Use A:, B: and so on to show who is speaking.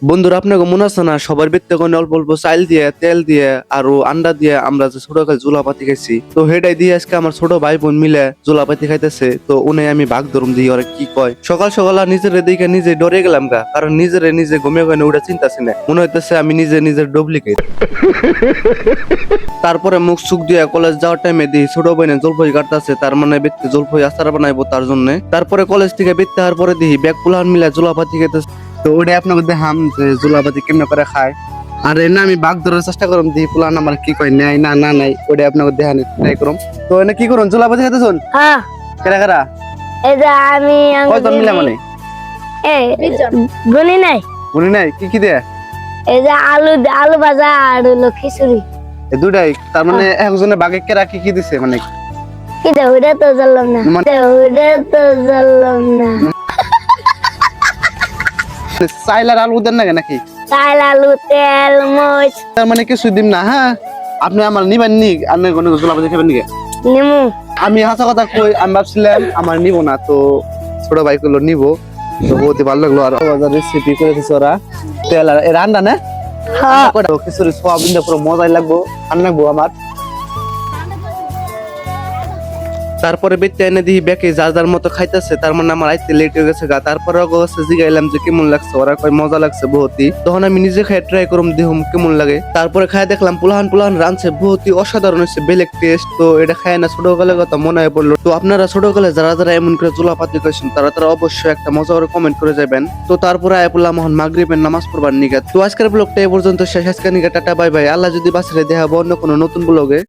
A: বন্ধুরা, আপনাকে মনে আছে না সবার ভিত্তি করে অল্প অল্প চাল দিয়ে তেল দিয়ে আর আন্ডা দিয়ে আমরা যে ছোটকালে জুলাপাতি খাইছি। তো হেটাই দিয়ে আজকে আমার ছোট ভাই বোন মিলে জুলাপাতি খাইতেছে। তো উনি আমি ভাগ ধরুম দিই ওরা কি কয়। সকাল সকাল আর নিজের দিকে নিজে ডরে গেলাম গা, কারণ নিজে ঘুমিয়ে গেলে ওটা চিন্তাছি না, মনে হইতেছে আমি নিজের ডুপ্লিকেট। তারপরে মুখ সুখ দিয়ে কলেজ যাওয়ার টাইমে দিই ছোট বোনে জলফই কাটতেছে, তার মানে ব্যক্তি জলফই আচার বানাইবো তার জন্য। তারপরে কলেজ থেকে বেরতে হওয়ার পরে দিই ব্যাগ পুলান মিলে জুলাপাতি খাইতেছে। তো ওটাই আপনাকে দেখাম যে জুলাপাতি কেমনে করে খায়। আর এনে আমি বাঘ ধরার চেষ্টা করুম দি পুলান আমার কি কয় নাই না না নাই, ওটাই আপনাকে দেখানি ট্রাই করুম। তো এনে কি করুন জুলাপাতি খাইতেছুন?
B: হ্যাঁ,
A: কেরা কেরা
B: এই যে আমি
A: কয়জন মিলে মানে
B: গুনি নাই,
A: উনি নাই কি কি দেয়?
B: এই যে আলু ভাজা আর হলো খিচুড়ি।
A: এই দুটাই তার মানে একজনে বাঘে কেরা কি কি দিছে মানে
B: কিটা ওইটা তো জানলাম না, ওইটা তো জানলাম না।
A: চাইল আর আলু দেন নাকি?
B: চাল আলু তেল মরিচ
A: তার মানে কিছু দিম না। হ্যাঁ, আপনি আমার নিবেন নি? আপনি কোনো জুলাপাতি খাবেন নাকি?
B: নিমু।
A: আমি হাসা কথা কই, আমি ভাবছিলাম আমার নিব না, তো ছোট ভাই গুলো নিব। তো বহুত ভালো লাগলো। আর রেসিপি করে দিছে ওরা, তেল আর রান্না না
B: হ্যাঁ,
A: খিচুড়ি সোয়াবিন দিয়ে পুরো মজাই লাগবো, ভালো লাগবো আমার। তারপরে বেতে এনে দিই ব্যাকে যার যার মতো খাইতেছে, তার মানে আমার আইতে লেট হয়ে গেছে গা। তারপরে জিগাইলাম যে কেমন লাগছে, ওরা কয় মজা লাগছে বহুতই। তখন আমি নিজে খাই ট্রাই করুম দেখুম কেমন লাগে। তারপরে খাই দেখলাম পুলাহান রাঁধছে, বহুতই অসাধারণ হয়েছে, বেলেগ টেস্ট। তো এটা খায় না ছোটকালের কথা মনে হয়ে পড়লো। তো আপনারা ছোটকালে যারা যারা এমন করে জুলাপাতি খাইছেন তারা তারা অবশ্যই একটা মজা করে কমেন্ট করে যাবেন। তো তারপরে আয় পড়লাম এখন মাগরিবের নামাজ পড়বার নিগাত। তো আজকের ব্লগটা এই পর্যন্ত শেষ। আজকের নিগাত টাটা বাই বাই। আল্লাহ যদি বাঁচলে দেখা অন্য কোনো নতুন ব্লগে।